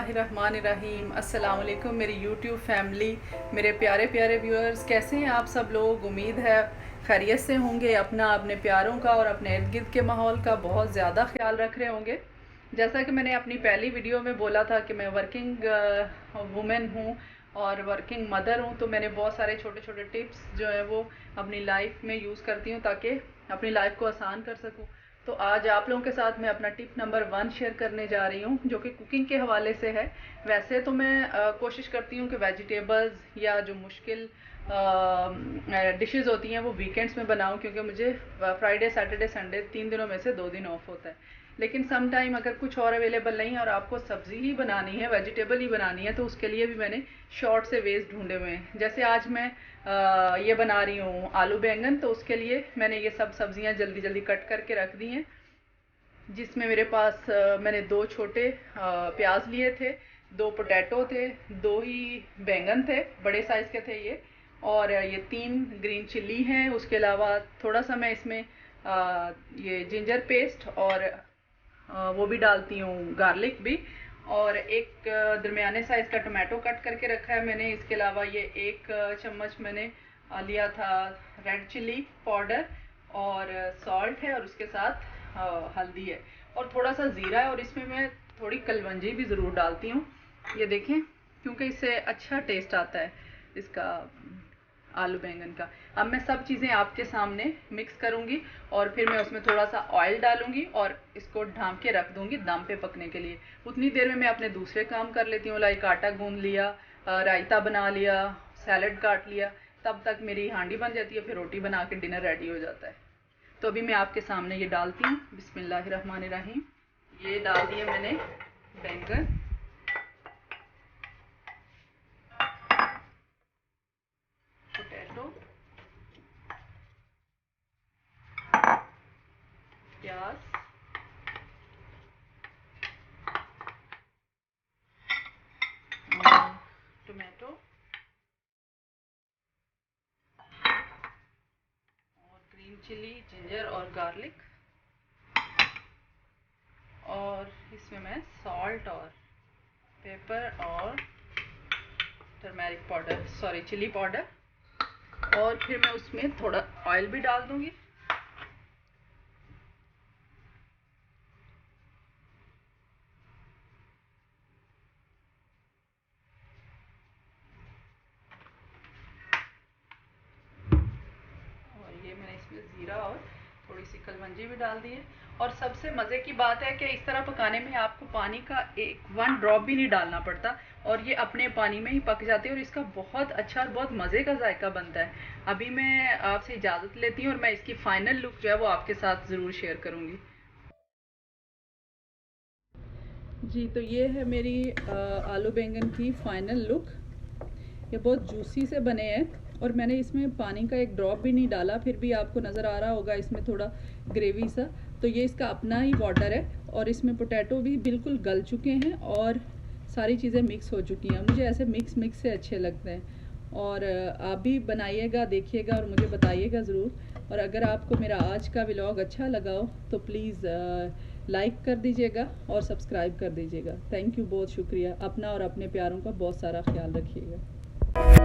बिस्मिल्लाहिर्रहमानिर्रहीम। अस्सलाम वालेकुम मेरी यूट्यूब फैमिली, मेरे प्यारे प्यारे व्यूअर्स, कैसे हैं आप सब लोग। उम्मीद है खैरियत से होंगे, अपना अपने प्यारों का और अपने इर्द गिर्द के माहौल का बहुत ज़्यादा ख्याल रख रहे होंगे। जैसा कि मैंने अपनी पहली वीडियो में बोला था कि मैं वर्किंग वुमेन हूँ और वर्किंग मदर हूँ, तो मैंने बहुत सारे छोटे छोटे टिप्स जो है वो अपनी लाइफ में यूज़ करती हूँ ताकि अपनी लाइफ को आसान कर सकूँ। तो आज आप लोगों के साथ मैं अपना टिप नंबर 1 शेयर करने जा रही हूँ, जो कि कुकिंग के हवाले से है। वैसे तो मैं कोशिश करती हूँ कि वेजिटेबल्स या जो मुश्किल डिशेस होती हैं वो वीकेंड्स में बनाऊँ, क्योंकि मुझे फ्राइडे सैटरडे संडे 3 दिनों में से 2 दिन ऑफ होता है। लेकिन सम टाइम अगर कुछ और अवेलेबल नहीं है और आपको सब्ज़ी ही बनानी है, वेजिटेबल ही बनानी है, तो उसके लिए भी मैंने शॉर्ट से वेज ढूंढे हुए हैं। जैसे आज मैं ये बना रही हूँ आलू बैंगन, तो उसके लिए मैंने ये सब सब्जियां जल्दी जल्दी कट करके रख दी हैं। जिसमें मेरे पास मैंने 2 छोटे प्याज लिए थे, 2 पोटैटो थे, 2 ही बैंगन थे, बड़े साइज़ के थे ये, और ये 3 ग्रीन चिल्ली हैं। उसके अलावा थोड़ा सा मैं इसमें ये जिंजर पेस्ट और वो भी डालती हूँ, गार्लिक भी, और एक दरमियाने साइज़ का टमाटो कट करके रखा है मैंने। इसके अलावा ये 1 चम्मच मैंने लिया था रेड चिल्ली पाउडर, और सॉल्ट है, और उसके साथ हल्दी है, और थोड़ा सा ज़ीरा है, और इसमें मैं थोड़ी कलवंजी भी ज़रूर डालती हूँ। ये देखें, क्योंकि इससे अच्छा टेस्ट आता है इसका, आलू बैंगन का। अब मैं सब चीज़ें आपके सामने मिक्स करूँगी और फिर मैं उसमें थोड़ा सा ऑयल डालूँगी और इसको ढाँप के रख दूँगी दम पे पकने के लिए। उतनी देर में मैं अपने दूसरे काम कर लेती हूँ, लाइक आटा गूँध लिया, रायता बना लिया, सैलड काट लिया, तब तक मेरी हांडी बन जाती है, फिर रोटी बना के डिनर रेडी हो जाता है। तो अभी मैं आपके सामने ये डालती हूँ। बिस्मिल्लाहिर्रहमानिर्रहीम। ये डाल दिए मैंने बैंगन, पोटैटो, प्याज, टोमेटो और ग्रीन चिली, जिंजर और गार्लिक, और इसमें मैं सॉल्ट और पेपर और turmeric powder, sorry chilli powder, और फिर मैं उसमें थोड़ा ऑयल भी डाल दूंगी। और ये मैंने इसमें ज़ीरा और थोड़ी सी कलवंजी भी डाल दी है। और सबसे मज़े की बात है कि इस तरह पकाने में आपको पानी का 1 ड्रॉप भी नहीं डालना पड़ता, और ये अपने पानी में ही पक जाती है, और इसका बहुत अच्छा और बहुत मज़े का जायका बनता है। अभी मैं आपसे इजाज़त लेती हूँ और मैं इसकी फ़ाइनल लुक जो है वो आपके साथ ज़रूर शेयर करूँगी। जी, तो ये है मेरी आलू बैंगन की फ़ाइनल लुक। ये बहुत जूसी से बने हैं और मैंने इसमें पानी का 1 ड्रॉप भी नहीं डाला, फिर भी आपको नज़र आ रहा होगा इसमें थोड़ा ग्रेवी सा। तो ये इसका अपना ही वाटर है, और इसमें पोटैटो भी बिल्कुल गल चुके हैं और सारी चीज़ें मिक्स हो चुकी हैं। मुझे ऐसे मिक्स मिक्स से अच्छे लगते हैं, और आप भी बनाइएगा, देखिएगा और मुझे बताइएगा ज़रूर। और अगर आपको मेरा आज का व्लॉग अच्छा लगा हो तो प्लीज़ लाइक कर दीजिएगा और सब्सक्राइब कर दीजिएगा। थैंक यू, बहुत शुक्रिया। अपना और अपने प्यारों का बहुत सारा ख्याल रखिएगा।